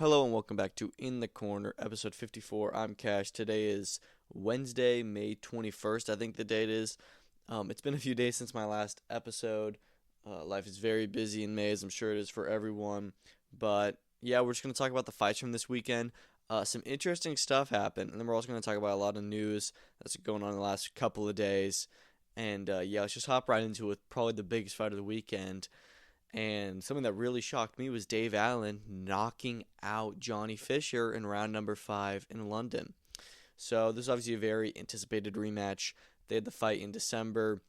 Hello and welcome back to In the Corner, episode 54. I'm Cash. Today is Wednesday, May 21st, I think the date is. It's been a few days since my last episode. Life is very busy in May, as I'm sure it is for everyone. But yeah, we're just going to talk about the fights from this weekend. Some interesting stuff happened, and then we're also going to talk about a lot of news that's going on in the last couple of days. And yeah, let's just hop right into it with probably the biggest fight of the weekend. And something that really shocked me was Dave Allen knocking out Johnny Fisher in round number 5 in London. So this is obviously a very anticipated rematch. They had the fight in December,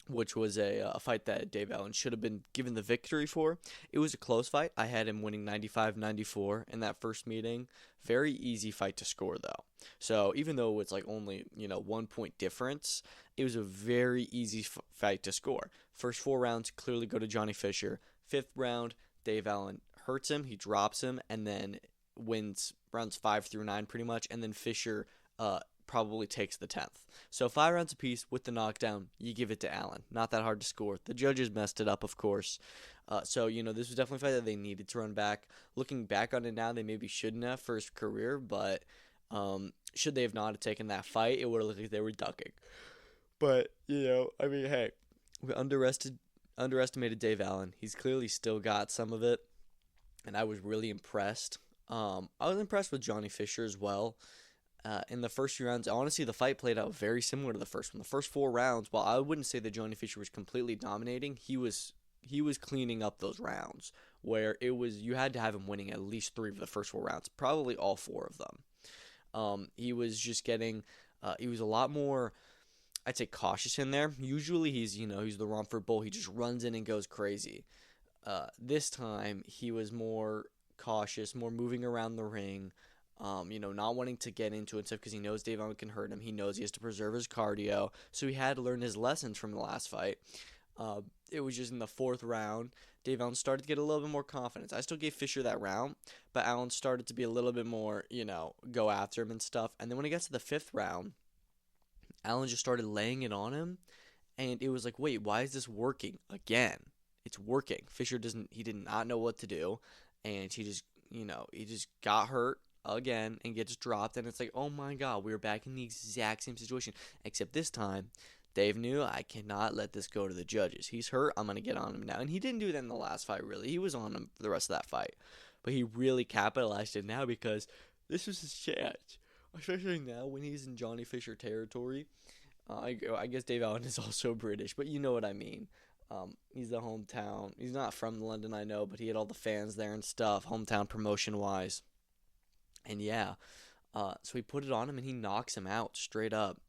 which was a fight that Dave Allen should have been given the victory for. It was a close fight. I had him winning 95-94 in that first meeting. Very easy fight to score, though. So even though it's like only, 1 point difference, it was a very easy fight to score. First 4 rounds clearly go to Johnny Fisher. Fifth round, Dave Allen hurts him. He drops him and then wins rounds 5 through 9 pretty much. And then Fisher probably takes the 10th. So 5 rounds apiece with the knockdown, you give it to Allen. Not that hard to score. The judges messed it up, of course. So this was definitely a fight that they needed to run back. Looking back on it now, they maybe shouldn't have for his career, but should they have not have taken that fight, it would have looked like they were ducking. But, hey, we underestimated Dave Allen. He's clearly still got some of it, and I was really impressed. I was impressed with Johnny Fisher as well. In the first few rounds, honestly, the fight played out very similar to the first one. The first 4 rounds, while I wouldn't say that Johnny Fisher was completely dominating, he was cleaning up those rounds where you had to have him winning at least 3 of the first 4 rounds, probably all 4 of them. He was just getting, he was a lot more, I'd say, cautious in there. Usually he's the Romford Bull. He just runs in and goes crazy. This time he was more cautious, more moving around the ring. Not wanting to get into it and stuff because he knows Dave Allen can hurt him. He knows he has to preserve his cardio. So he had to learn his lessons from the last fight. It was just in the 4th round, Dave Allen started to get a little bit more confidence. I still gave Fisher that round, but Allen started to be a little bit more, go after him and stuff. And then when it gets to the 5th round, Allen just started laying it on him. And it was like, wait, why is this working again? It's working. Fisher did not know what to do. And he just got hurt again and gets dropped, and it's like, oh my god, we were back in the exact same situation, except this time Dave knew, I cannot let this go to the judges. He's hurt, I'm going to get on him now. And he didn't do that in the last fight, really. He was on him for the rest of that fight, but he really capitalized it now because this was his chance, especially now when he's in Johnny Fisher territory. I guess Dave Allen is also British, but you know what I mean. He's the hometown, he's not from London, I know, but he had all the fans there and stuff, hometown promotion wise. And yeah, so he put it on him and he knocks him out straight up.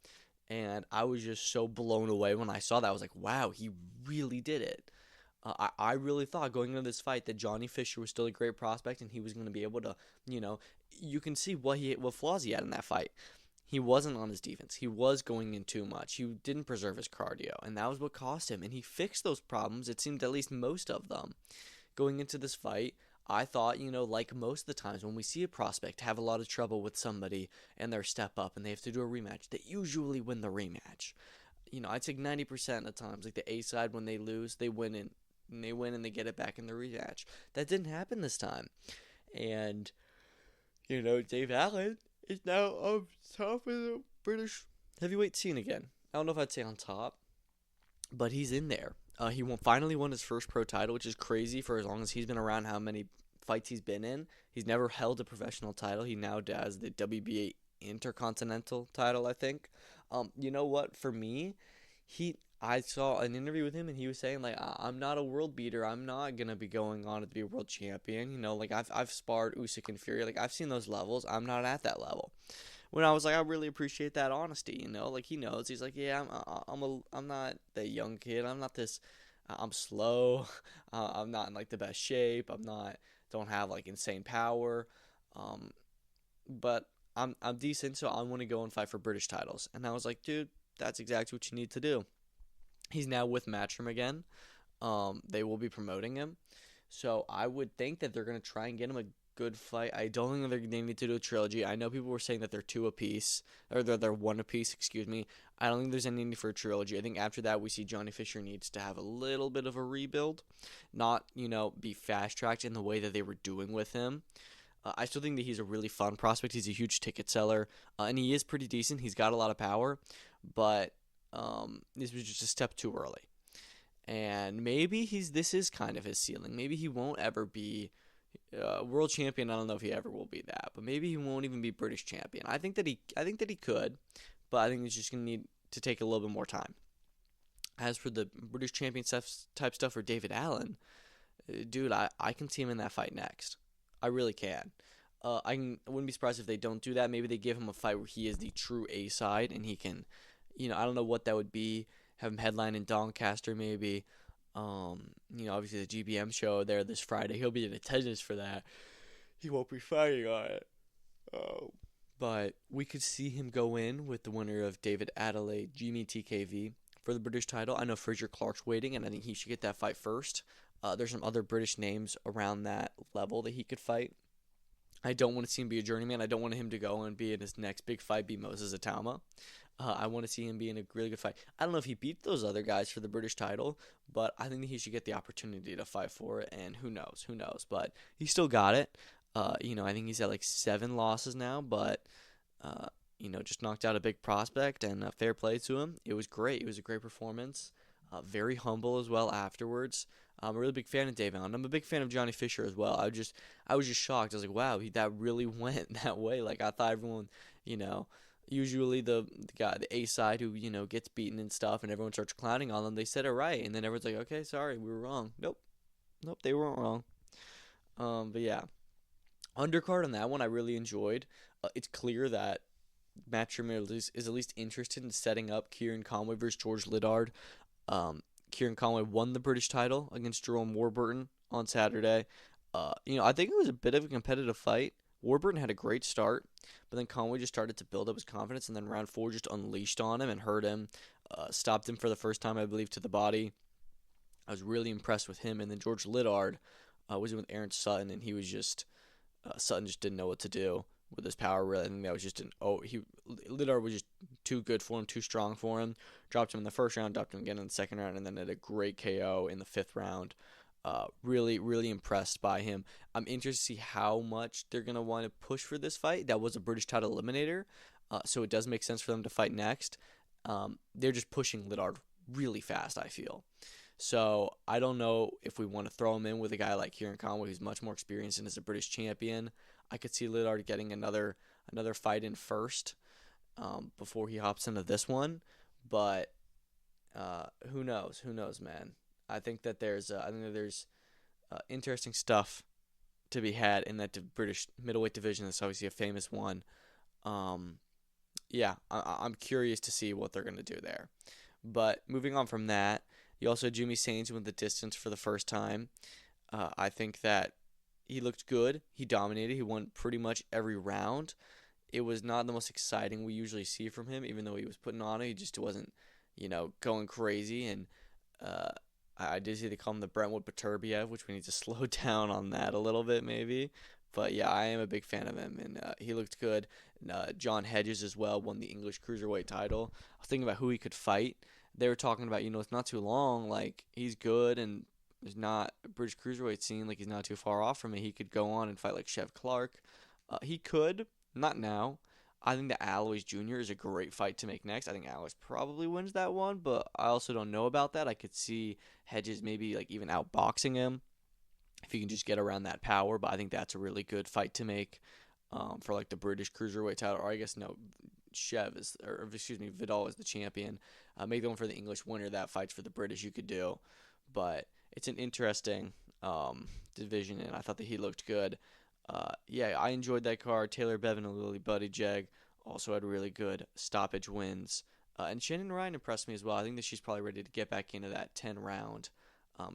And I was just so blown away when I saw that. I was like, wow, he really did it. I really thought going into this fight that Johnny Fisher was still a great prospect and he was going to be able to, you can see what flaws he had in that fight. He wasn't on his defense. He was going in too much. He didn't preserve his cardio, and that was what cost him. And he fixed those problems, it seemed, at least most of them. Going into this fight, I thought, like most of the times when we see a prospect have a lot of trouble with somebody and they step up and they have to do a rematch, they usually win the rematch. I'd say 90% of the times, like the A side, when they lose, they win and they get it back in the rematch. That didn't happen this time. And, Dave Allen is now on top of the British heavyweight scene again. I don't know if I'd say on top, but he's in there. He finally won his first pro title, which is crazy for as long as he's been around, how many fights he's been in. He's never held a professional title. He now does the WBA Intercontinental title, I think. You know what? For me, I saw an interview with him, and he was saying, like, I'm not a world beater. I'm not going to be going on to be a world champion. Like, I've sparred Usyk and Fury. Like, I've seen those levels. I'm not at that level. When I was like, I really appreciate that honesty, like he knows. He's like, yeah, I'm not the young kid. I'm not this. I'm slow. I'm not in like the best shape. Don't have like insane power. But I'm decent, so I want to go and fight for British titles. And I was like, dude, that's exactly what you need to do. He's now with Matchroom again. They will be promoting him, so I would think that they're gonna try and get him a good fight. I don't think that they need to do a trilogy. I know people were saying that they're 2 apiece, or they're 1 apiece, excuse me. I don't think there's any need for a trilogy. I think after that we see Johnny Fisher needs to have a little bit of a rebuild, not, be fast-tracked in the way that they were doing with him. I still think that he's a really fun prospect. He's a huge ticket seller, and he is pretty decent. He's got a lot of power, but this was just a step too early. And maybe this is kind of his ceiling. Maybe he won't ever be world champion. I don't know if he ever will be that, but maybe he won't even be British champion. I think that he could, but I think he's just gonna need to take a little bit more time. As for the British champion type stuff for David Allen, dude, I can see him in that fight next. I really can. I wouldn't be surprised if they don't do that. Maybe they give him a fight where he is the true A side and he can, I don't know what that would be. Have him headline in Doncaster maybe. Obviously the GBM show there this Friday. He'll be in attendance for that. He won't be fighting on it. But we could see him go in with the winner of David Adelaide, Jimmy TKV, for the British title. I know Fraser Clark's waiting, and I think he should get that fight first. There's some other British names around that level that he could fight. I don't want to see him be a journeyman. I don't want him to go and be in his next big fight, be Moses Atama. I want to see him be in a really good fight. I don't know if he beat those other guys for the British title, but I think that he should get the opportunity to fight for it, and who knows, But he still got it. I think he's at like 7 losses now, but, just knocked out a big prospect, and fair play to him. It was great. It was a great performance. Very humble as well afterwards. I'm a really big fan of Dave Allen. I'm a big fan of Johnny Fisher as well. I was just shocked. I was like, wow, that really went that way. Like, I thought everyone, usually the guy, the A side who, gets beaten and stuff, and everyone starts clowning on them, they said it right. And then everyone's like, okay, sorry, we were wrong. Nope, they weren't wrong. But yeah, undercard on that one I really enjoyed. It's clear that Matchroom is at least interested in setting up Kieran Conway versus George Liddard. Kieran Conway won the British title against Jerome Warburton on Saturday. I think it was a bit of a competitive fight. Warburton had a great start, but then Conway just started to build up his confidence, and then round 4 just unleashed on him and hurt him. Stopped him for the first time, I believe, to the body. I was really impressed with him. And then George Liddard was in with Aaron Sutton, and he was just Sutton just didn't know what to do with his power. Really, I think that was just Liddard was just too good for him, too strong for him. Dropped him in the first round, dropped him again in the second round, and then had a great KO in the 5th round. Really, really impressed by him. I'm interested to see how much they're going to want to push for this fight. That was a British title eliminator, so it does make sense for them to fight next. They're just pushing Liddard really fast, I feel. So I don't know if we want to throw him in with a guy like Kieran Conway, who's much more experienced and is a British champion. I could see Liddard getting another fight in first before he hops into this one. But who knows? Who knows, man? I think that there's interesting stuff to be had in that British middleweight division. That's obviously a famous one. I'm curious to see what they're going to do there. But moving on from that, you also had Jimmy Sains win the distance for the first time. I think that he looked good. He dominated. He won pretty much every round. It was not the most exciting we usually see from him, even though he was putting on it. He just wasn't, going crazy. And I did see they call him the Brentwood Beterbiev, which we need to slow down on that a little bit maybe. But yeah, I am a big fan of him, and he looked good. And, John Hedges as well won the English Cruiserweight title. I was thinking about who he could fight. They were talking about, it's not too long. Like, he's good, and there's not a British Cruiserweight scene. Like, he's not too far off from it. He could go on and fight like Chev Clark. He could, not now. I think that Alois Jr. is a great fight to make next. I think Alois probably wins that one, but I also don't know about that. I could see Hedges maybe like even outboxing him if he can just get around that power. But I think that's a really good fight to make for like the British Cruiserweight title. Or I guess no, Vidal is the champion. Make the one for the English winner that fights for the British. You could do, but it's an interesting division, and I thought that he looked good. I enjoyed that card. Taylor Bevan and Lily Buttigieg also had really good stoppage wins. And Shannon Ryan impressed me as well. I think that she's probably ready to get back into that 10-round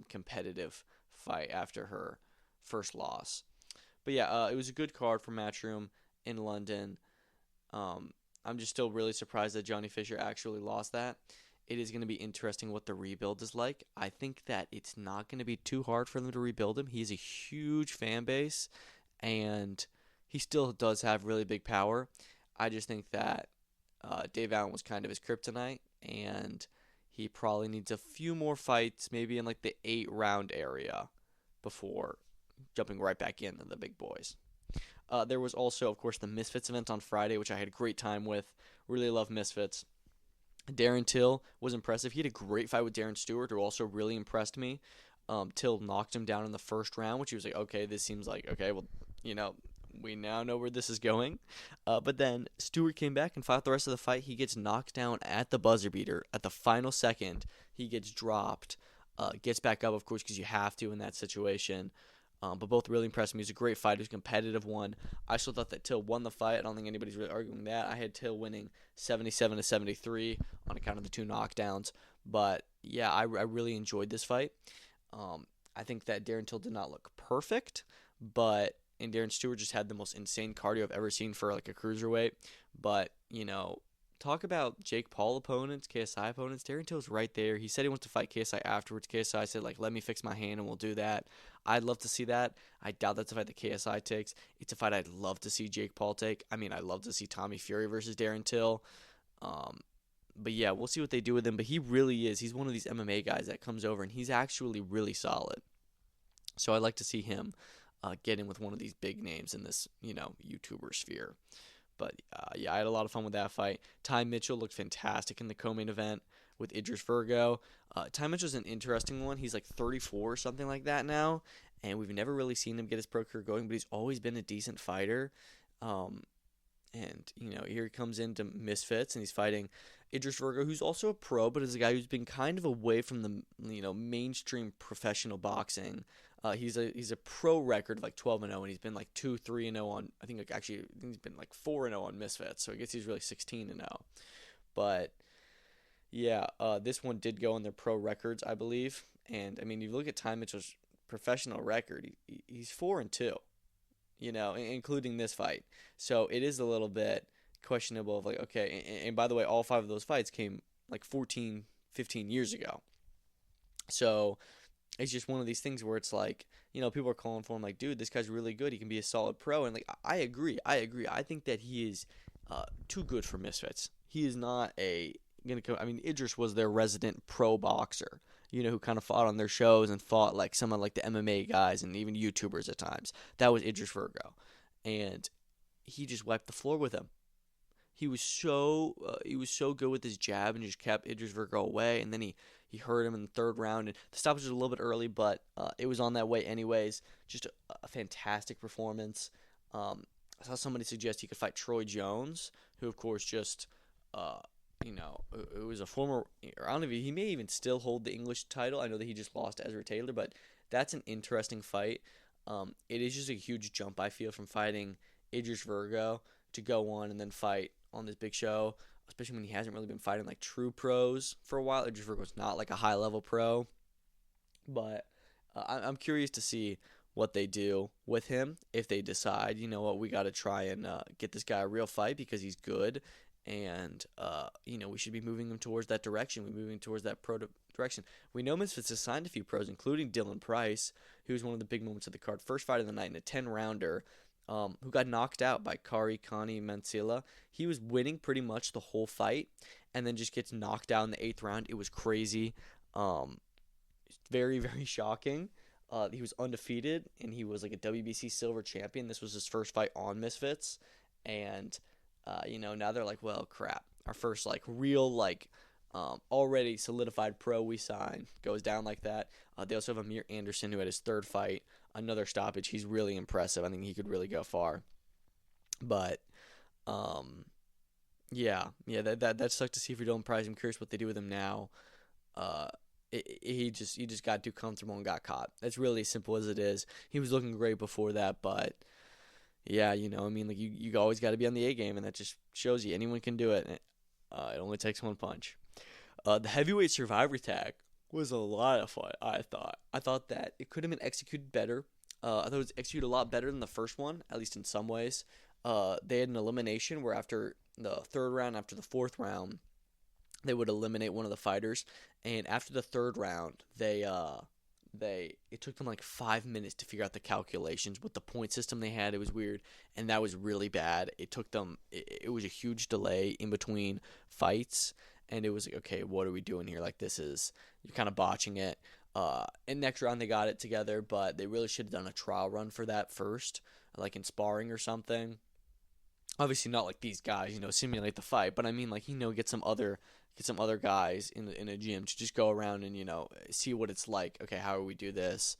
competitive fight after her first loss. But yeah, it was a good card for Matchroom in London. I'm just still really surprised that Johnny Fisher actually lost that. It is going to be interesting what the rebuild is like. I think that it's not going to be too hard for them to rebuild him. He's a huge fan base, and he still does have really big power. I just think that Dave Allen was kind of his kryptonite, and he probably needs a few more fights, maybe in like the 8-round area, before jumping right back into the big boys. There was also, of course, the Misfits event on Friday, which I had a great time with. Really love Misfits. Darren Till was impressive. He had a great fight with Darren Stewart, who also really impressed me. Till knocked him down in the first round, which he was like, okay, this seems like, okay, well, you know, we now know where this is going. But then Stewart came back and fought the rest of the fight. He gets knocked down at the buzzer beater at the final second. He gets dropped, gets back up, of course, because you have to in that situation. But both really impressed me. He was a great fight. It was a competitive one. I still thought that Till won the fight. I don't think anybody's really arguing that. I had Till winning 77-73 on account of the two knockdowns. But yeah, I really enjoyed this fight. I think that Darren Till did not look perfect, and Darren Stewart just had the most insane cardio I've ever seen for like a cruiserweight. But talk about Jake Paul opponents, KSI opponents. Darren Till's right there. He said he wants to fight KSI afterwards. KSI said, like, let me fix my hand and we'll do that. I'd love to see that. I doubt that's a fight that KSI takes. It's a fight I'd love to see Jake Paul take. I mean, I'd love to see Tommy Fury versus Darren Till. But yeah, we'll see what they do with him. But he really is. He's one of these MMA guys that comes over, and he's actually really solid. So I'd like to see him get in with one of these big names in this, YouTuber sphere. But yeah, I had a lot of fun with that fight. Ty Mitchell looked fantastic in the co-main event with Idris Virgo. Ty Mitchell's an interesting one. He's like 34 or something like that now, and we've never really seen him get his pro career going, but he's always been a decent fighter. And here he comes into Misfits, and he's fighting Idris Virgo, who's also a pro, but is a guy who's been kind of away from the mainstream professional boxing. He's a pro record of like 12-0, and he's been like 2-3-0 on. I think he's been like 4-0 on Misfits, so I guess he's really 16-0. But yeah, this one did go on their pro records, I believe. And I mean, if you look at Ty Mitchell's professional record, he's 4-2. Including this fight. So it is a little bit questionable of like, okay, and by the way, all 5 of those fights came like 14, 15 years ago. So it's just one of these things where it's like, people are calling for him like, dude, this guy's really good. He can be a solid pro. And like, I agree. I think that he is too good for Misfits. He is not Idris was their resident pro boxer. Who kind of fought on their shows and fought like some of like the MMA guys and even YouTubers at times. That was Idris Virgo, and he just wiped the floor with him. He was so good with his jab and just kept Idris Virgo away. And then he hurt him in the third round. And the stoppage was a little bit early, but it was on that way anyways. Just a fantastic performance. I saw somebody suggest he could fight Troy Jones, who of course just it was a former, I don't know if he may even still hold the English title. I know that he just lost to Ezra Taylor, but that's an interesting fight. It is just a huge jump, I feel, from fighting Idris Virgo to go on and then fight on this big show, especially when he hasn't really been fighting like true pros for a while. Idris Virgo's not like a high-level pro, but I'm curious to see what they do with him if they decide, we got to try and get this guy a real fight because he's good. And, we should be moving him towards that direction. We're moving towards that pro direction. We know Misfits has signed a few pros, including Dylan Price, who's one of the big moments of the card. First fight of the night in a 10-rounder, who got knocked out by Kari Mansilla. He was winning pretty much the whole fight, and then just gets knocked out in the 8th round. It was crazy. Very, very shocking. He was undefeated, and he was like a WBC silver champion. This was his first fight on Misfits, and now they're like, well, crap. Our first like real already solidified pro we signed goes down like that. They also have Amir Anderson, who had his 3rd fight, another stoppage. He's really impressive. I think he could really go far. But that sucked to see for Dylan Price. I'm curious what they do with him now. He just got too comfortable and got caught. That's really as simple as it is. He was looking great before that, but yeah, you always got to be on the A game, and that just shows you anyone can do it. It only takes one punch. The heavyweight survivor tag was a lot of fun, I thought. I thought that it could have been executed better. I thought it was executed a lot better than the first one, at least in some ways. They had an elimination where after the 3rd round, after the 4th round, they would eliminate one of the fighters. And after the 3rd round, it took them like 5 minutes to figure out the calculations with the point system they had. It was weird, and that was really bad. It was a huge delay in between fights, and it was like, okay, what are we doing here? Like, you're kind of botching it. And next round they got it together, but they really should have done a trial run for that first. like in sparring or something. Obviously not like these guys, simulate the fight, but I mean like get some other guys in a gym to just go around and see what it's like. Okay, how do we do this?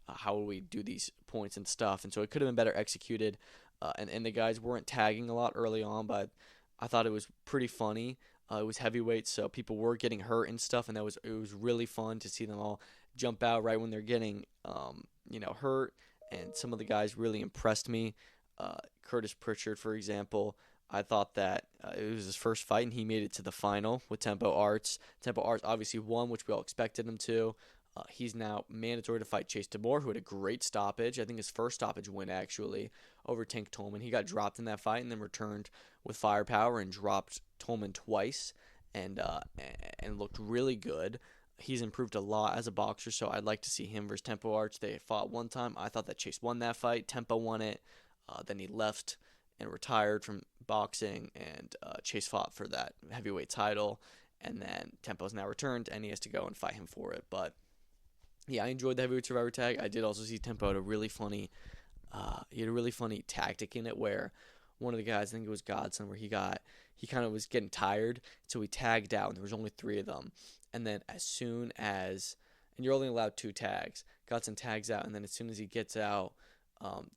How will we do these points and stuff? And so it could have been better executed. And the guys weren't tagging a lot early on, but I thought it was pretty funny. It was heavyweight, so people were getting hurt and stuff, and it was really fun to see them all jump out right when they're getting hurt. And some of the guys really impressed me. Curtis Pritchard, for example, I thought that it was his first fight, and he made it to the final with Tempo Arts. Tempo Arts obviously won, which we all expected him to. He's now mandatory to fight Chase Tabor, who had a great stoppage. I think his first stoppage win, actually, over Tank Tolman. He got dropped in that fight and then returned with firepower and dropped Tolman twice and looked really good. He's improved a lot as a boxer, so I'd like to see him versus Tempo Arts. They fought one time. I thought that Chase won that fight. Tempo won it. Then he left and retired from boxing, and Chase fought for that heavyweight title. And then Tempo's now returned, and he has to go and fight him for it. But yeah, I enjoyed the heavyweight survivor tag. I did also see Tempo had a really funny, tactic in it where one of the guys, I think it was Godson, where he kind of was getting tired, so he tagged out, and there was only 3 of them. And then and you're only allowed 2 tags. Godson tags out, and then as soon as he gets out,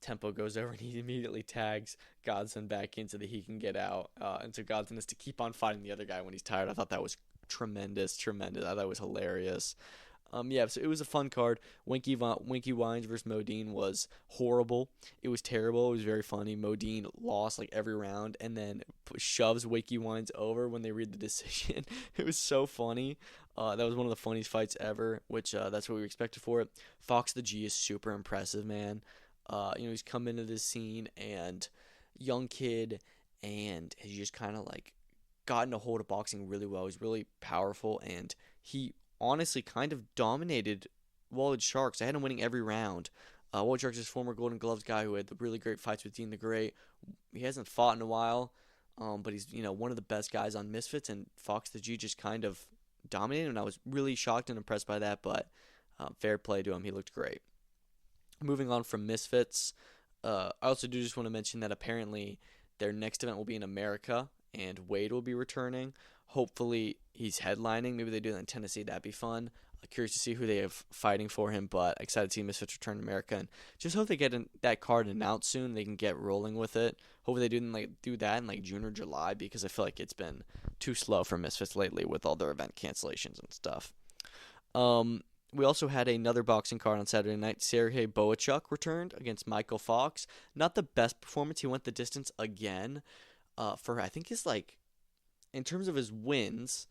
Tempo goes over and he immediately tags Godson back in so that he can get out. And so Godson has to keep on fighting the other guy when he's tired. I thought that was tremendous. I thought it was hilarious. So it was a fun card. Winky Wines versus Modine was horrible. It was terrible. It was very funny. Modine lost like every round and then shoves Winky Wines over when they read the decision. It was so funny. That was one of the funniest fights ever, which that's what we expected for it. Fox the G is super impressive, man. He's come into this scene and young kid, and he's just kind of like gotten a hold of boxing really well. He's really powerful, and he honestly kind of dominated Walled Sharks. I had him winning every round. Walled Sharks is former Golden Gloves guy who had the really great fights with Dean the Great. He hasn't fought in a while, but he's one of the best guys on Misfits, and Fox the G just kind of dominated, and I was really shocked and impressed by that, but fair play to him. He looked great. Moving on from Misfits, I also do just want to mention that apparently their next event will be in America, and Wade will be returning. Hopefully he's headlining. Maybe they do that in Tennessee. That'd be fun. Curious to see who they have fighting for him, but excited to see Misfits return to America. And just hope they get that card announced soon. They can get rolling with it. Hopefully they do that in June or July, because I feel like it's been too slow for Misfits lately with all their event cancellations and stuff. We also had another boxing card on Saturday night. Sergey Boachuk returned against Michael Fox. Not the best performance. He went the distance again. I think his in terms of his wins,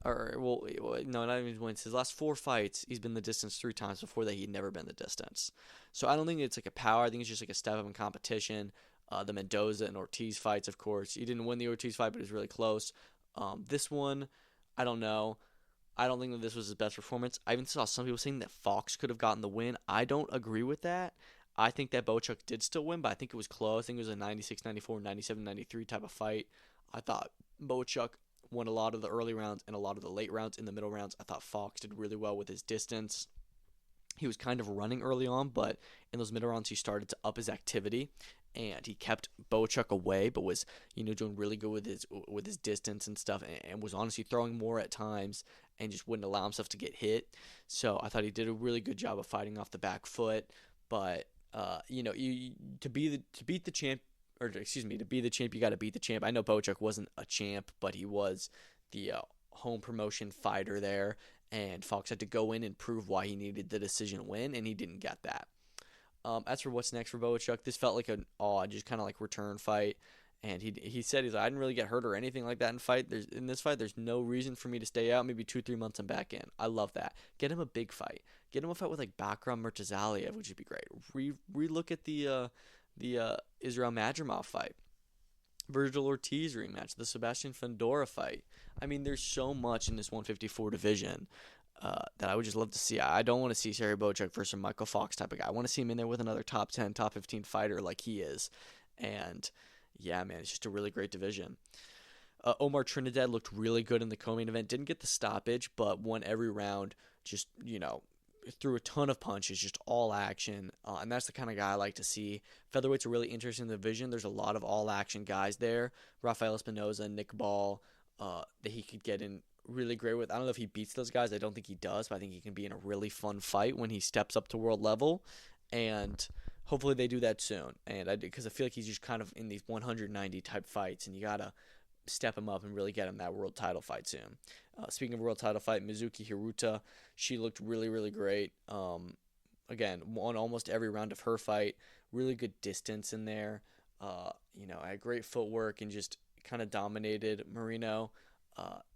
no, not even his wins. His last 4 fights, he's been the distance 3 times. Before that, he'd never been the distance. So I don't think it's a power. I think it's just a step up in competition. The Mendoza and Ortiz fights, of course. He didn't win the Ortiz fight, but it was really close. This one, I don't know. I don't think that this was his best performance. I even saw some people saying that Fox could have gotten the win. I don't agree with that. I think that Boachuk did still win, but I think it was close. I think it was a 96-94, 97-93 type of fight. I thought Boachuk won a lot of the early rounds and a lot of the late rounds. In the middle rounds, I thought Fox did really well with his distance. He was kind of running early on, but in those middle rounds, he started to up his activity, and he kept Boachuk away, but was doing really good with his distance and stuff, and was honestly throwing more at times, and just wouldn't allow himself to get hit. So I thought he did a really good job of fighting off the back foot. But to be the champ, you got to beat the champ. I know Boachuk wasn't a champ, but he was the home promotion fighter there, and Fox had to go in and prove why he needed the decision win, and he didn't get that. As for what's next for Boachuk, this felt like an odd, just kind of return fight. And he said, I didn't really get hurt or anything like that in this fight. There's no reason for me to stay out. Maybe 2-3 months I'm back in. I love that. Get him a big fight. Get him a fight with Bakram Murtazaliev, which would be great. Relook at the Israel Madrimov fight. Virgil Ortiz rematch. The Sebastian Fundora fight. I mean, there's so much in this 154 division that I would just love to see. I don't want to see Sergey Boachuk versus Michael Fox type of guy. I want to see him in there with another top 10, top 15 fighter like he is. And yeah, man, it's just a really great division. Omar Trinidad looked really good in the co-main event. Didn't get the stoppage, but won every round. Just, threw a ton of punches, just all action, and that's the kind of guy I like to see. Featherweight's a really interesting division. There's a lot of all action guys there. Rafael Espinoza, Nick Ball, that he could get in really great with. I don't know if he beats those guys. I don't think he does, but I think he can be in a really fun fight when he steps up to world level, and hopefully they do that soon. And because I feel like he's just kind of in these 190 type fights, and you gotta step him up and really get him that world title fight soon. Speaking of world title fight, Mizuki Hiruta, she looked really, really great. Again, won almost every round of her fight. Really good distance in there. Had great footwork and just kind of dominated Marino.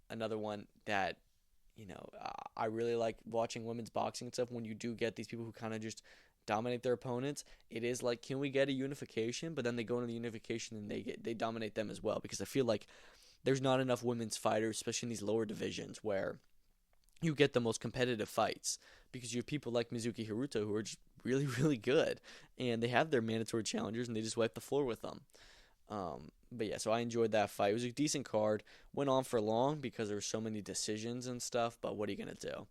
Another one that, I really like watching women's boxing and stuff when you do get these people who kind of just dominate their opponents. It is like, can we get a unification? But then they go into the unification and they dominate them as well, because I feel like there's not enough women's fighters, especially in these lower divisions, where you get the most competitive fights, because you have people like Mizuki Hiruta who are just really, really good, and they have their mandatory challengers and they just wipe the floor with them. But yeah, so I enjoyed that fight. It was a decent card. Went on for long because there were so many decisions and stuff, but what are you going to do?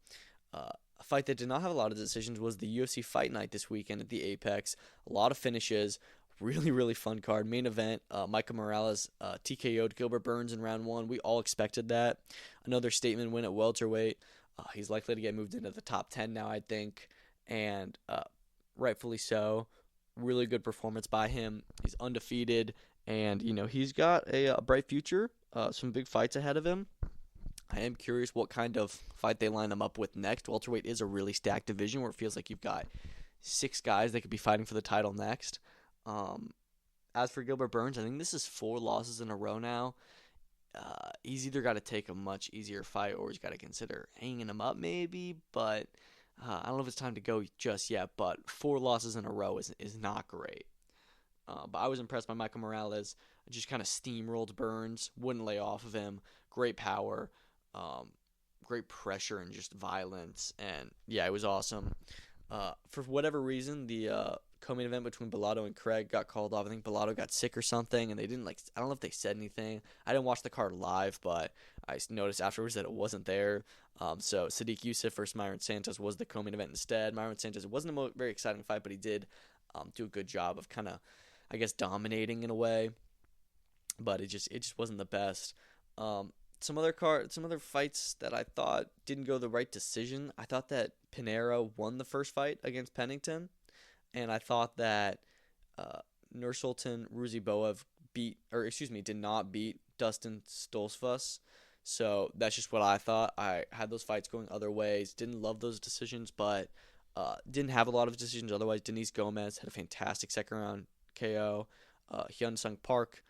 A fight that did not have a lot of decisions was the UFC Fight Night this weekend at the Apex. A lot of finishes. Really, really fun card. Main event, Micah Morales TKO'd Gilbert Burns in round 1. We all expected that. Another statement win at welterweight. He's likely to get moved into the top 10 now, I think, and rightfully so. Really good performance by him. He's undefeated, and he's got a bright future. Some big fights ahead of him. I am curious what kind of fight they line him up with next. Welterweight is a really stacked division where it feels like you've got 6 guys that could be fighting for the title next. As for Gilbert Burns, I think this is 4 losses in a row now. He's either got to take a much easier fight or he's got to consider hanging him up maybe, but I don't know if it's time to go just yet, but 4 losses in a row is not great. But I was impressed by Michael Morales. Just kind of steamrolled Burns, wouldn't lay off of him. Great power, great pressure and just violence, and yeah, it was awesome. For whatever reason, the co-main event between Bellato and Craig got called off. I think Bellato got sick or something, and they didn't I don't know if they said anything. I didn't watch the card live, but I noticed afterwards that it wasn't there. So Sadiq Youssef versus Myron Santos was the co-main event instead. Myron Santos, it wasn't a very exciting fight, but he did do a good job of kind of, I guess, dominating in a way. But it just wasn't the best. Some other fights that I thought didn't go the right decision. I thought that Pinheiro won the first fight against Pennington, and I thought that Nursultan Ruziboev did not beat Dustin Stoltzfus. So that's just what I thought. I had those fights going other ways. Didn't love those decisions, but didn't have a lot of decisions otherwise. Denise Gomez had a fantastic second round KO. Hyun Sung Park,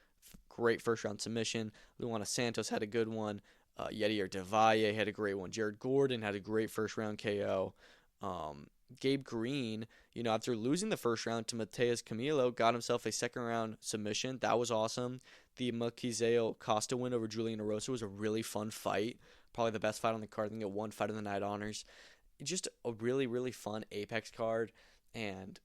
great first round submission. Luana Santos had a good one. Yedier Devalle had a great one. Jared Gordon had a great first round KO. Gabe Green, after losing the first round to Mateus Camilo, got himself a second round submission. That was awesome. The Makizeo Costa win over Julian Erosa was a really fun fight. Probably the best fight on the card. I think it won Fight of the Night honors. Just a really, really fun Apex card. And,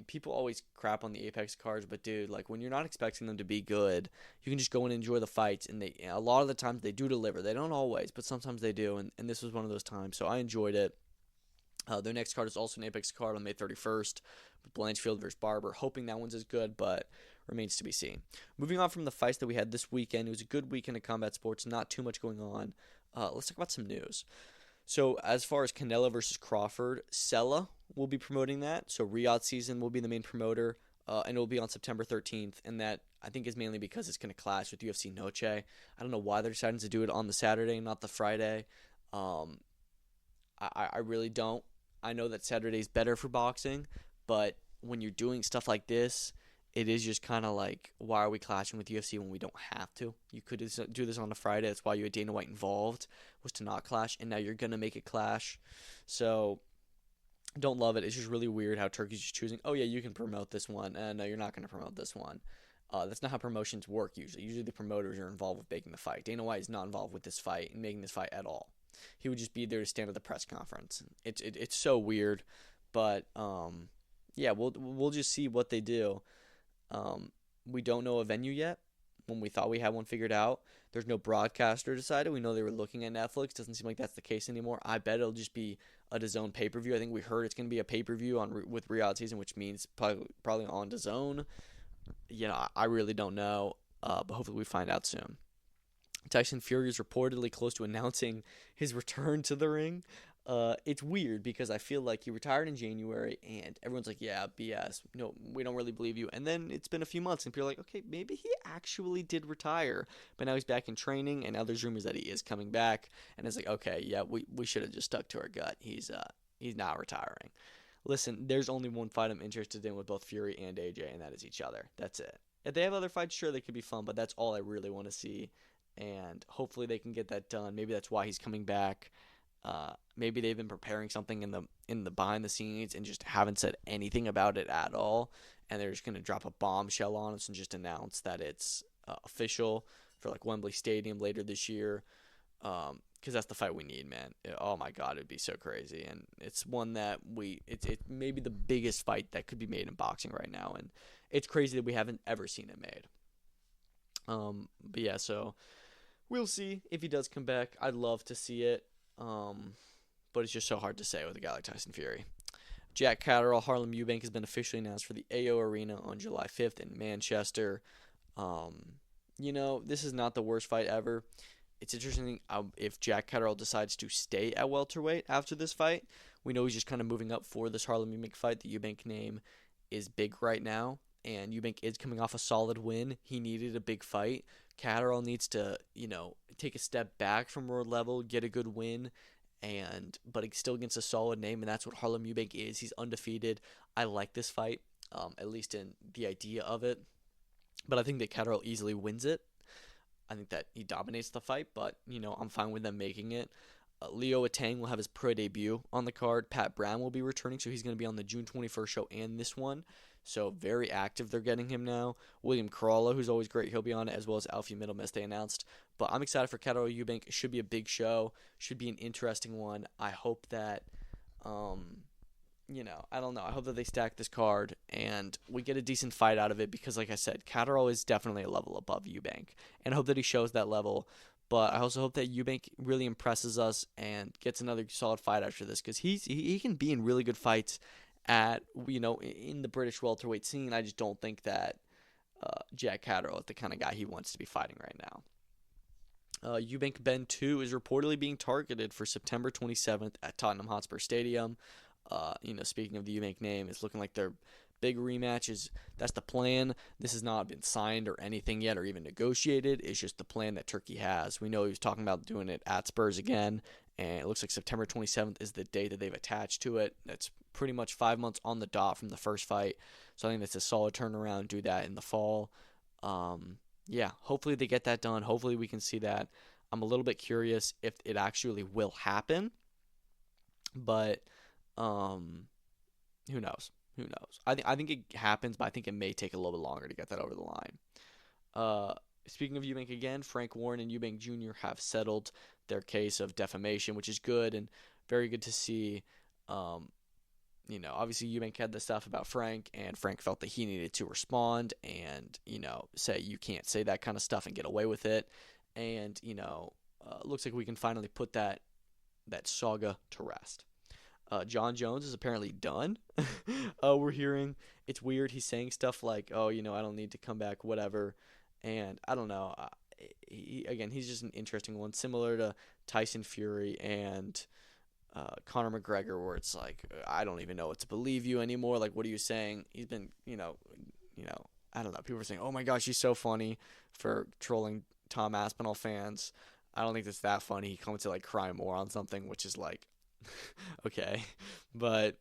people always crap on the Apex cards, but dude, when you're not expecting them to be good, you can just go and enjoy the fights. And a lot of the times they do deliver. They don't always, but sometimes they do. And this was one of those times. So I enjoyed it. Their next card is also an Apex card on May 31st with Blanchfield versus Barber. Hoping that one's as good, but remains to be seen. Moving on from the fights that we had this weekend, it was a good weekend of combat sports, not too much going on. Let's talk about some news. So as far as Canelo versus Crawford, Sella will be promoting that. So Riyadh Season will be the main promoter, and it will be on September 13th. And that, I think, is mainly because it's going to clash with UFC Noche. I don't know why they're deciding to do it on the Saturday, not the Friday. I really don't. I know that Saturday is better for boxing, but when you're doing stuff like this, it is just kind of like, why are we clashing with UFC when we don't have to? You could do this on a Friday. That's why you had Dana White involved, was to not clash, and now you're going to make it clash. So don't love it. It's just really weird how Turkey's just choosing, oh, yeah, you can promote this one, and no, you're not going to promote this one. That's not how promotions work usually. Usually the promoters are involved with making the fight. Dana White is not involved with this fight and making this fight at all. He would just be there to stand at the press conference. It's so weird, but yeah, we'll just see what they do. We don't know a venue yet. when we thought we had one figured out. There's no broadcaster decided. We know they were looking at Netflix. Doesn't seem like that's the case anymore. I bet it'll just be a DAZN pay-per-view. I think we heard it's going to be a pay-per-view with Riyadh season, which means probably on DAZN. I really don't know, but hopefully we find out soon. Tyson Fury is reportedly close to announcing his return to the ring. It's weird because I feel like he retired in January and everyone's like, yeah, BS. No, we don't really believe you. And then it's been a few months and people are like, okay, maybe he actually did retire. But now he's back in training and now there's rumors that he is coming back. And it's like, okay, yeah, we should have just stuck to our gut. He's not retiring. Listen, there's only one fight I'm interested in with both Fury and AJ, and that is each other. That's it. If they have other fights, sure, they could be fun, but that's all I really want to see. And hopefully they can get that done. Maybe that's why he's coming back. Maybe they've been preparing something in the behind the scenes and just haven't said anything about it at all. And they're just gonna drop a bombshell on us and just announce that it's official for like Wembley Stadium later this year. Because that's the fight we need, man. Oh my God, it'd be so crazy, and it's one that it's maybe the biggest fight that could be made in boxing right now, and it's crazy that we haven't ever seen it made. But yeah, so we'll see if he does come back. I'd love to see it, but it's just so hard to say with a guy like Tyson Fury. Jack Catterall, Harlem Eubank has been officially announced for the AO Arena on July 5th in Manchester. This is not the worst fight ever. It's interesting if Jack Catterall decides to stay at welterweight after this fight. We know he's just kind of moving up for this Harlem Eubank fight. The Eubank name is big right now, and Eubank is coming off a solid win. He needed a big fight. Catterall needs to, take a step back from world level, get a good win, but he's still against a solid name, and that's what Harlem Eubank is. He's undefeated. I like this fight, at least in the idea of it, but I think that Catterall easily wins it. I think that he dominates the fight, but, I'm fine with them making it. Leo Atang will have his pro debut on the card. Pat Brown will be returning, so he's going to be on the June 21st show and this one. So very active they're getting him now. William Corolla, who's always great, he'll be on it, as well as Alfie Middlemiss, they announced. But I'm excited for Catterall Eubank. It should be a big show. Should be an interesting one. I hope that, I don't know. I hope that they stack this card and we get a decent fight out of it because, like I said, Catterall is definitely a level above Eubank. And I hope that he shows that level. But I also hope that Eubank really impresses us and gets another solid fight after this because he can be in really good fights in the British welterweight scene. I just don't think that Jack Catterall is the kind of guy he wants to be fighting right now. Eubank Ben 2 is reportedly being targeted for September 27th at Tottenham Hotspur Stadium. Speaking of the Eubank name, it's looking like their big rematch that's the plan. This has not been signed or anything yet or even negotiated. It's just the plan that Turkey has. We know he was talking about doing it at Spurs again, and it looks like September 27th is the date that they've attached to it. That's pretty much 5 months on the dot from the first fight, so I think that's a solid turnaround. Do that in the fall. Hopefully they get that done. Hopefully we can see that. I'm a little bit curious if it actually will happen, but who knows? Who knows? I think it happens, but I think it may take a little bit longer to get that over the line. Speaking of Eubank again, Frank Warren and Eubank Jr. have settled their case of defamation, which is good and very good to see. Obviously Eubank had the stuff about Frank, and Frank felt that he needed to respond and, say you can't say that kind of stuff and get away with it. And, looks like we can finally put that saga to rest. John Jones is apparently done. We're hearing it's weird. He's saying stuff like, I don't need to come back, whatever. And I don't know. He's just an interesting one, similar to Tyson Fury and Conor McGregor, where it's like, I don't even know what to believe you anymore. Like, what are you saying? He's been, I don't know. People are saying, oh my gosh, he's so funny for trolling Tom Aspinall fans. I don't think that's that funny. He comes to like cry more on something, which is like, okay, but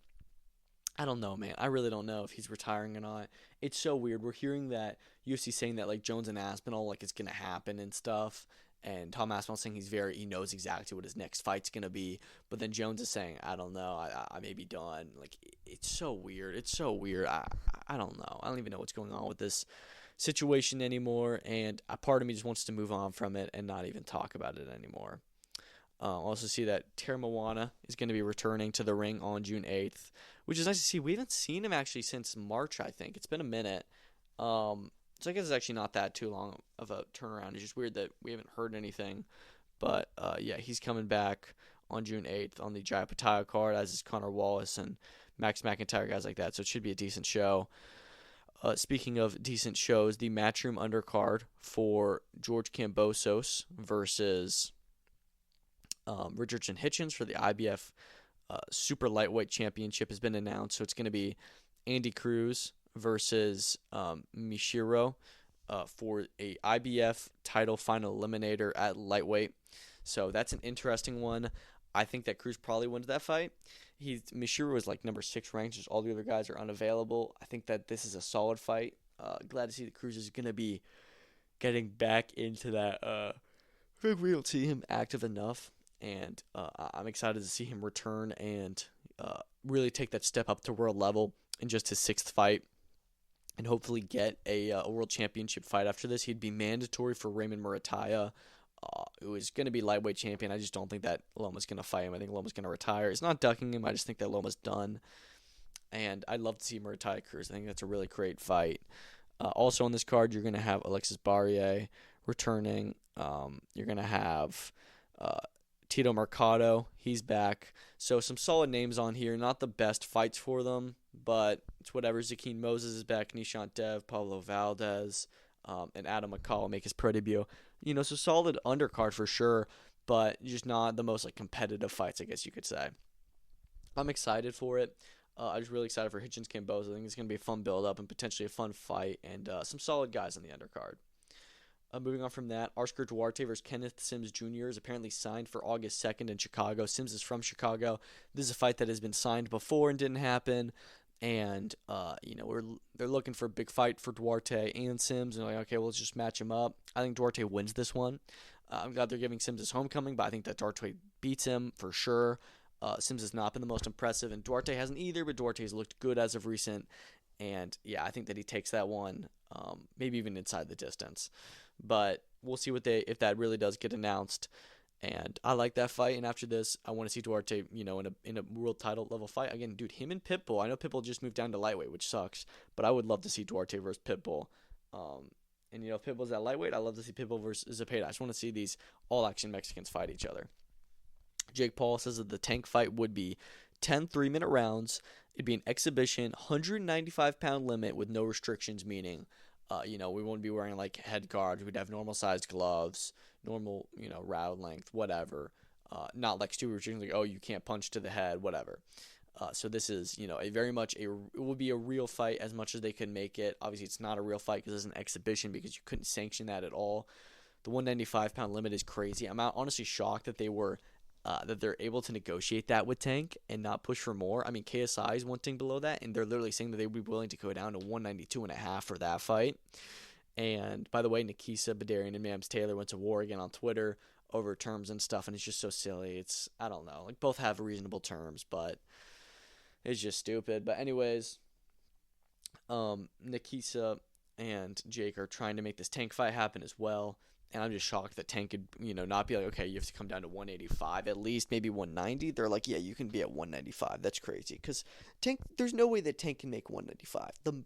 I don't know, man. I really don't know if he's retiring or not. It's so weird. We're hearing that UFC saying that like Jones and Aspinall, like it's gonna happen and stuff, and Tom Aspinall saying he knows exactly what his next fight's gonna be, but then Jones is saying, I don't know, I may be done. Like it's so weird. It's so weird. I don't know. I don't even know what's going on with this situation anymore, and a part of me just wants to move on from it and not even talk about it anymore. Also see that Terry Moana is going to be returning to the ring on June 8th, which is nice to see. We haven't seen him actually since March, I think. It's been a minute. So So I guess it's actually not that too long of a turnaround. It's just weird that we haven't heard anything. But yeah, he's coming back on June 8th on the Jai Pattaya card, as is Connor Wallace and Max McIntyre, guys like that. So it should be a decent show. Speaking of decent shows, the Matchroom undercard for George Kambosos versus Richardson Hitchens for the IBF Super Lightweight Championship has been announced. So it's going to be Andy Cruz versus Mishiro for a IBF title final eliminator at lightweight. So that's an interesting one. I think that Cruz probably wins that fight. Mishiro is like number 6 ranked. Just all the other guys are unavailable. I think that this is a solid fight. Glad to see that Cruz is going to be getting back into that. I think we'll see him active enough, and I'm excited to see him return and really take that step up to world level in just his 6th fight, and hopefully get a world championship fight after this. He'd be mandatory for Raymond Murataya, who is going to be lightweight champion. I just don't think that Loma's going to fight him. I think Loma's going to retire. It's not ducking him. I just think that Loma's done. And I'd love to see Murataya Cruz. I think that's a really great fight. Also on this card, you're going to have Alexis Barrier returning. You're going to have Tito Mercado. He's back. So some solid names on here. Not the best fights for them, but it's whatever. Zakeen Moses is back. Nishant Dev, Pablo Valdez, and Adam McCall make his pro debut. So solid undercard for sure, but just not the most competitive fights, I guess you could say. I'm excited for it. I'm just really excited for Hitchens Kambosos. I think it's going to be a fun build-up and potentially a fun fight, and some solid guys on the undercard. Moving on from that, Oscar Duarte versus Kenneth Sims Jr. is apparently signed for August 2nd in Chicago. Sims is from Chicago. This is a fight that has been signed before and didn't happen. And, they're looking for a big fight for Duarte and Sims. And okay, well, let's just match him up. I think Duarte wins this one. I'm glad they're giving Sims his homecoming, but I think that Duarte beats him for sure. Sims has not been the most impressive, and Duarte hasn't either, but Duarte has looked good as of recent. And, yeah, I think that he takes that one, maybe even inside the distance. But we'll see if that really does get announced. And I like that fight. And after this, I want to see Duarte, in a world title level fight. Again, dude, him and Pitbull. I know Pitbull just moved down to lightweight, which sucks. But I would love to see Duarte versus Pitbull. And if Pitbull's at lightweight, I love to see Pitbull versus Zepeda. I just want to see these all-action Mexicans fight each other. Jake Paul says that the Tank fight would be 10 3-minute rounds. It'd be an exhibition, 195-pound limit with no restrictions, meaning we wouldn't be wearing head guards. We'd have normal sized gloves, normal, round length, whatever. Not stupid restrictions you can't punch to the head, whatever. So this is, it would be a real fight as much as they could make it. Obviously, it's not a real fight because it's an exhibition because you couldn't sanction that at all. The 195-pound limit is crazy. I'm honestly shocked that they're able to negotiate that with Tank and not push for more. I mean, KSI is wanting below that, and they're literally saying that they would be willing to go down to 192.5 for that fight. And by the way, Nikisa Badarian and Mams Taylor went to war again on Twitter over terms and stuff, and it's just so silly. I don't know. Both have reasonable terms, but it's just stupid. But anyways, Nikisa and Jake are trying to make this Tank fight happen as well. And I'm just shocked that Tank could, not be okay, you have to come down to 185 at least, maybe 190. They're yeah, you can be at 195. That's crazy. Because Tank, there's no way that Tank can make 195. The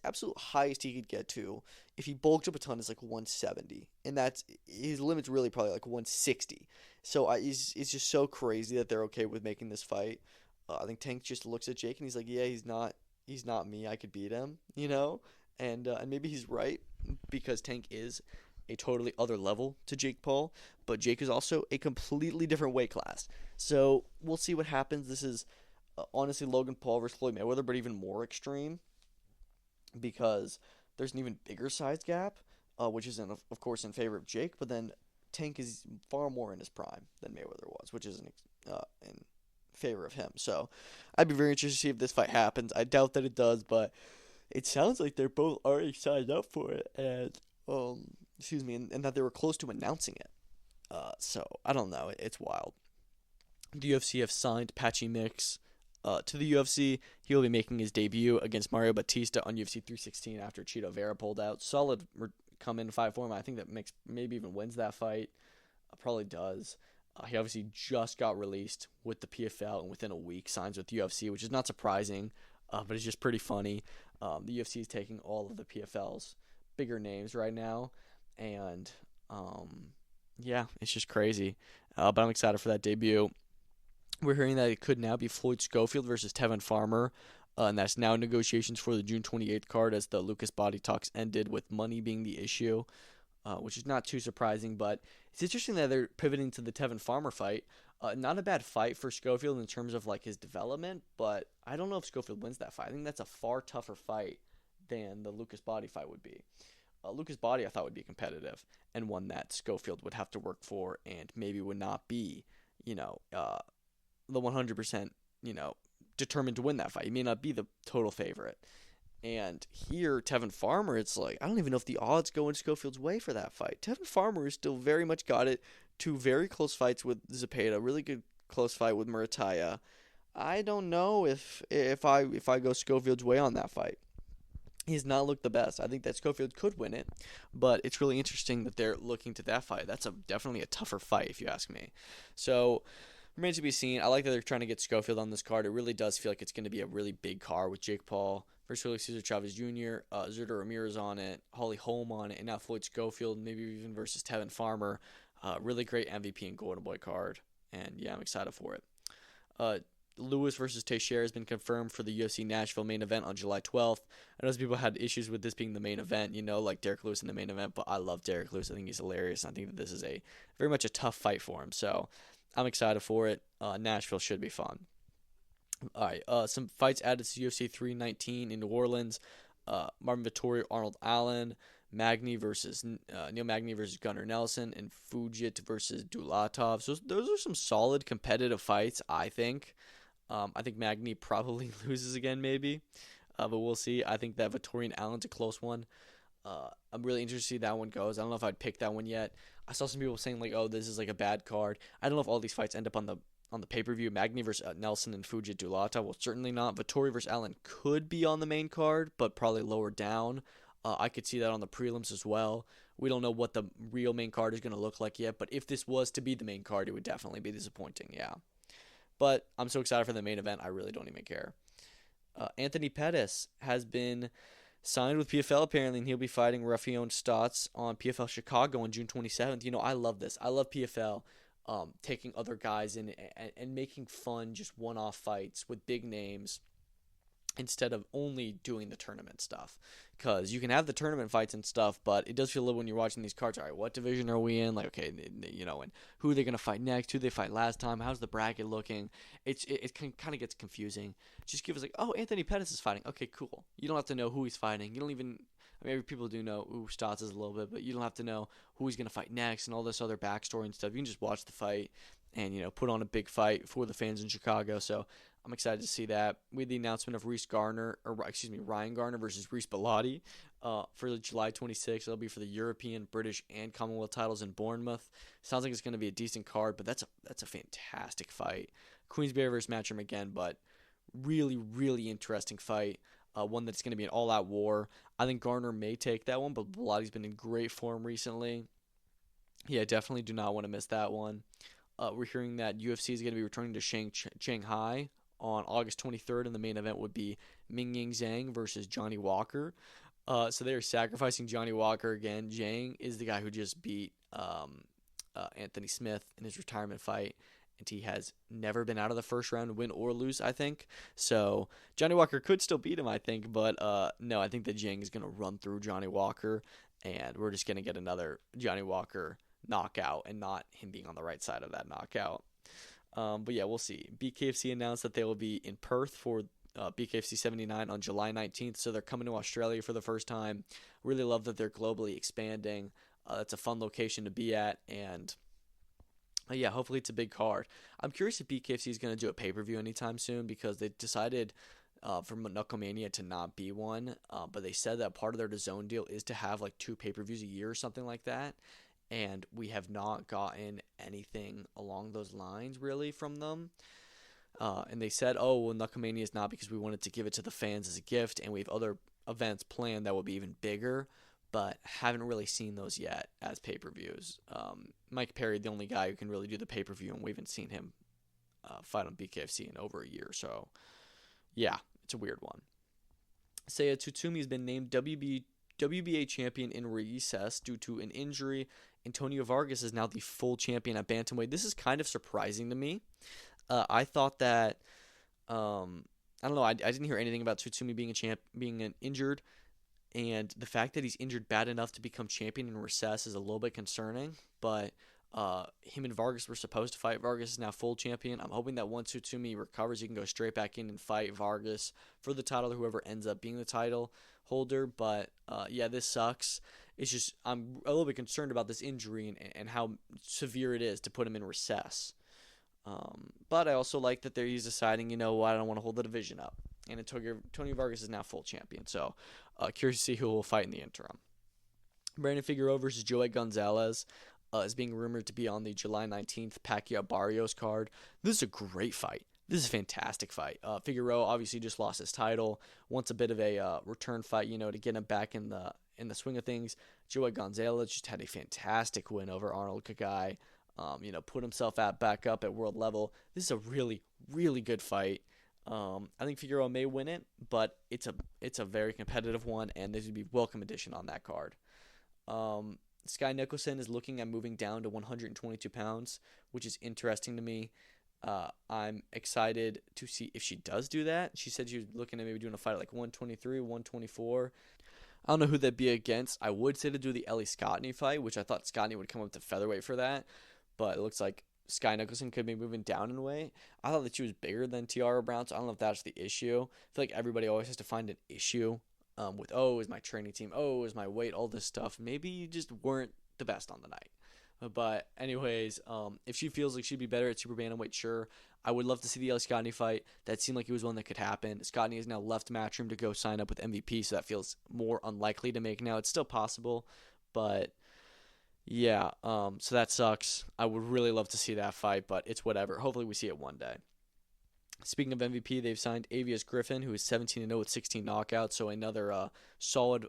absolute highest he could get to, if he bulked up a ton, is 170. And that's, his limit's really probably 160. So it's just so crazy that they're okay with making this fight. I think Tank just looks at Jake and he's yeah, he's not me. I could beat him, And maybe he's right, because Tank is a totally other level to Jake Paul, but Jake is also a completely different weight class. So we'll see what happens. This is honestly Logan Paul versus Floyd Mayweather, but even more extreme because there's an even bigger size gap, which is of course in favor of Jake, but then Tank is far more in his prime than Mayweather was, which is in favor of him. So I'd be very interested to see if this fight happens. I doubt that it does, but it sounds like they're both already signed up for it, and and that they were close to announcing it. So, I don't know. It's wild. The UFC have signed Patchy Mix to the UFC. He'll be making his debut against Mario Batista on UFC 316 after Chito Vera pulled out. Solid come-in fight for him. I think that Mix maybe even wins that fight. Probably does. He obviously just got released with the PFL and within a week signs with UFC, which is not surprising, but it's just pretty funny. The UFC is taking all of the PFLs bigger names right now, and yeah, it's just crazy. But I'm excited for that debut. We're hearing that it could now be Floyd Schofield versus Tevin Farmer, and that's now negotiations for the June 28th card as the Lucas Body talks ended with money being the issue, which is not too surprising, but it's interesting that they're pivoting to the Tevin Farmer fight. Not a bad fight for Schofield in terms of like his development, but I don't know if Schofield wins that fight. I think that's a far tougher fight than the Lucas Body fight would be. Lucas Body I thought would be competitive and one that Schofield would have to work for and maybe would not be, you know, the 100%, determined to win that fight. He may not be the total favorite. And here, Tevin Farmer, it's like, I don't even know if the odds go in Schofield's way for that fight. Tevin Farmer has still very much got it. Two very close fights with Zepeda, really good close fight with Murataya. I don't know if I go Schofield's way on that fight. He's not looked the best. I think that Schofield could win it, but it's really interesting that they're looking to that fight. That's definitely a tougher fight, if you ask me. So, remains to be seen. I like that they're trying to get Schofield on this card. It really does feel like it's going to be a really big card with Jake Paul versus Julio Cesar Chavez Jr., Zurdo Ramirez on it, Holly Holm on it, and now Floyd Schofield, maybe even versus Tevin Farmer. Really great MVP and Golden Boy card, and yeah, I'm excited for it. Lewis versus Teixeira has been confirmed for the UFC Nashville main event on July 12th. I know some people had issues with this being the main event, like Derek Lewis in the main event, but I love Derek Lewis. I think he's hilarious. I think that this is very much a tough fight for him, so I'm excited for it. Nashville should be fun. All right, some fights added to UFC 319 in New Orleans. Marvin Vettori, Arnold Allen, Magny versus Neil Magny versus Gunnar Nelson, and Fujit versus Dulatov. So those are some solid competitive fights, I think. I think Magny probably loses again, maybe, but we'll see. I think that Vettori and Allen's a close one. I'm really interested to see how that one goes. I don't know if I'd pick that one yet. I saw some people saying like, "Oh, this is like a bad card." I don't know if all these fights end up on the pay-per-view. Magny versus Nelson and Fujit Dulatov. Well, certainly not. Vettori versus Allen could be on the main card, but probably lower down. I could see that on the prelims as well. We don't know what the real main card is going to look like yet, but if this was to be the main card, it would definitely be disappointing. Yeah. But I'm so excited for the main event, I really don't even care. Anthony Pettis has been signed with PFL apparently, and he'll be fighting Rafael Stotts on PFL Chicago on June 27th. I love this. I love PFL taking other guys in and making fun, just one-off fights with big names instead of only doing the tournament stuff. Because you can have the tournament fights and stuff, but it does feel a little when you're watching these cards, all right, what division are we in? Like, okay, and who are they going to fight next? Who did they fight last time? How's the bracket looking? It kind of gets confusing. Just give us like, oh, Anthony Pettis is fighting. Okay, cool. You don't have to know who he's fighting. You don't even, maybe people do know who Stotts is a little bit, but you don't have to know who he's going to fight next and all this other backstory and stuff. You can just watch the fight and, put on a big fight for the fans in Chicago. So I'm excited to see that. We had the announcement of Ryan Garner versus Reese Bellotti for the July 26th. It'll be for the European, British, and Commonwealth titles in Bournemouth. Sounds like it's going to be a decent card, but that's a fantastic fight. Queensberry versus Matchroom again, but really, really interesting fight. One that's going to be an all-out war. I think Garner may take that one, but Bellotti's been in great form recently. Yeah, definitely do not want to miss that one. We're hearing that UFC is going to be returning to Shanghai on August 23rd, and the main event would be Mingying Zhang versus Johnny Walker. So they are sacrificing Johnny Walker again. Zhang is the guy who just beat Anthony Smith in his retirement fight, and he has never been out of the first round, win or lose, I think. So Johnny Walker could still beat him, I think, but no, I think that Zhang is going to run through Johnny Walker, and we're just going to get another Johnny Walker knockout and not him being on the right side of that knockout. But yeah, we'll see. BKFC announced that they will be in Perth for BKFC 79 on July 19th, so they're coming to Australia for the first time. Really love that they're globally expanding. That's a fun location to be at, and yeah, hopefully it's a big card. I'm curious if BKFC is going to do a pay-per-view anytime soon because they decided for Knucklemania to not be one, but they said that part of their DAZN deal is to have like 2 pay-per-views a year or something like that. And we have not gotten anything along those lines really from them. And they said, oh, well, Knucklemania is not because we wanted to give it to the fans as a gift, and we have other events planned that will be even bigger, but haven't really seen those yet as pay-per-views. Mike Perry, the only guy who can really do the pay-per-view, and we haven't seen him fight on BKFC in over a year. So, yeah, it's a weird one. Seiya Tsutsumi has been named WBA champion in recess due to an injury. Antonio Vargas is now the full champion at bantamweight. This is kind of surprising to me. I thought that I don't know. I didn't hear anything about Tsutsumi being injured, and the fact that he's injured bad enough to become champion in recess is a little bit concerning. But him and Vargas were supposed to fight. Vargas is now full champion. I'm hoping that once Tsutsumi recovers, he can go straight back in and fight Vargas for the title, whoever ends up being the title holder. But yeah, this sucks. It's just I'm a little bit concerned about this injury and how severe it is to put him in recess. But I also like that he's deciding, I don't want to hold the division up. And Tony Vargas is now full champion. So curious to see who will fight in the interim. Brandon Figueroa versus Joey Gonzalez is being rumored to be on the July 19th Pacquiao Barrios card. This is a great fight. This is a fantastic fight. Figueroa obviously just lost his title. Wants a bit of a return fight, to get him back in the swing of things. Joey Gonzalez just had a fantastic win over Arnold Kagai. Put himself back up at world level. This is a really, really good fight. I think Figueroa may win it, but it's a very competitive one, and this would be a welcome addition on that card. Sky Nicholson is looking at moving down to 122 pounds, which is interesting to me. I'm excited to see if she does do that. She said she was looking at maybe doing a fight at like 123, 124. I don't know who that'd be against. I would say to do the Ellie Scottney fight, which I thought Scottney would come up to featherweight for that. But it looks like Sky Nicholson could be moving down in weight. I thought that she was bigger than Tiara Brown, so I don't know if that's the issue. I feel like everybody always has to find an issue with, is my training team, is my weight, all this stuff. Maybe you just weren't the best on the night. But anyways, if she feels like she'd be better at super bantamweight, sure. I would love to see the Ellie Scottney fight. That seemed like it was one that could happen. Scottney has now left Matchroom to go sign up with MVP, so that feels more unlikely to make now. It's still possible, but yeah, so that sucks. I would really love to see that fight, but it's whatever. Hopefully we see it one day. Speaking of MVP, they've signed Avius Griffin, who is 17-0 with 16 knockouts, so another solid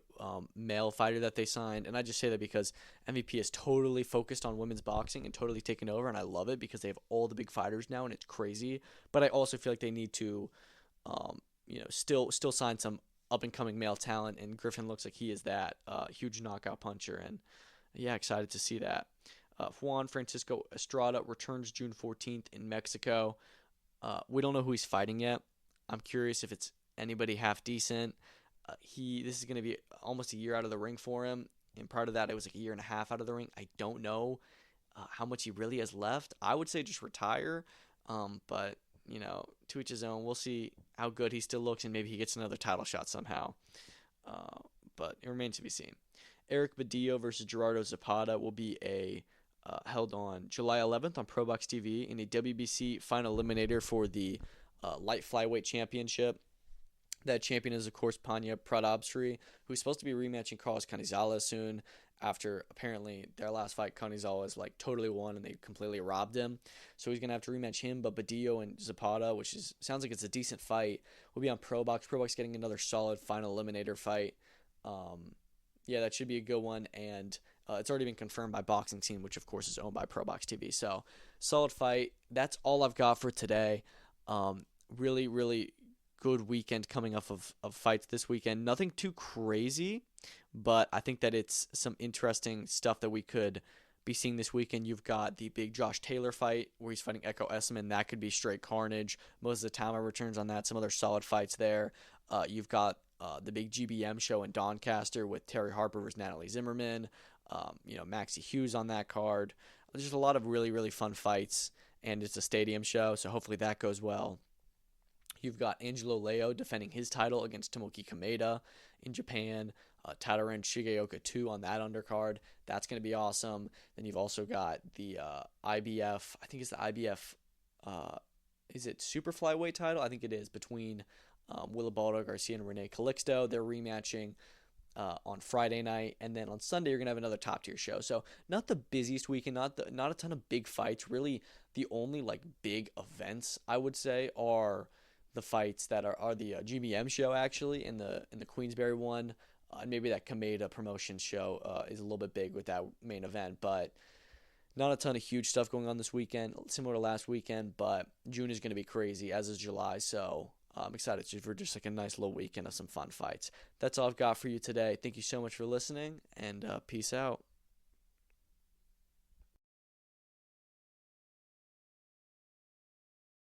male fighter that they signed. And I just say that because MVP is totally focused on women's boxing and totally taken over, and I love it because they have all the big fighters now, and it's crazy. But I also feel like they need to, still sign some up-and-coming male talent, and Griffin looks like he is that huge knockout puncher, and yeah, excited to see that. Juan Francisco Estrada returns June 14th in Mexico. We don't know who he's fighting yet. I'm curious if it's anybody half decent. This is going to be almost a year out of the ring for him. And prior to that, it was like a year and a half out of the ring. I don't know how much he really has left. I would say just retire. But, to each his own. We'll see how good he still looks, and maybe he gets another title shot somehow. But it remains to be seen. Eric Badillo versus Gerardo Zapata will be held on July 11th on ProBox TV in a WBC final eliminator for the light flyweight championship. That champion is, of course, Panya Pradabsri, who's supposed to be rematching Carlos Canizales soon after apparently their last fight, Canizales totally won and they completely robbed him. So he's going to have to rematch him, but Badillo and Zapata, which sounds like it's a decent fight, will be on ProBox. ProBox getting another solid final eliminator fight. Yeah, that should be a good one, and it's already been confirmed by Boxing Scene, which of course is owned by ProBox TV. So, solid fight. That's all I've got for today. Really, really good weekend coming off of fights this weekend. Nothing too crazy, but I think that it's some interesting stuff that we could be seeing this weekend. You've got the big Josh Taylor fight where he's fighting Echo Esserman. That could be straight carnage. Moses Atama returns on that. Some other solid fights there. You've got the big GBM show in Doncaster with Terry Harper versus Natalie Zimmerman. Maxie Hughes on that card. There's just a lot of really, really fun fights, and it's a stadium show, so hopefully that goes well. You've got Angelo Leo defending his title against Tomoki Kameda in Japan. Tadaran Shigeoka 2 on that undercard. That's going to be awesome. Then you've also got the IBF, I think it's the IBF, is it super flyweight title? I think it is, between Wilibaldo Garcia and Rene Calixto. They're rematching on Friday night, and then on Sunday you're gonna have another top tier show. So not the busiest weekend, not a ton of big fights. Really, the only big events I would say are the fights that are the GBM show actually, in the Queensberry one, and maybe that Kameda promotion show is a little bit big with that main event, but not a ton of huge stuff going on this weekend, similar to last weekend. But June is going to be crazy, as is July. So I'm excited for just like a nice little weekend of some fun fights. That's all I've got for you today. Thank you so much for listening, and peace out.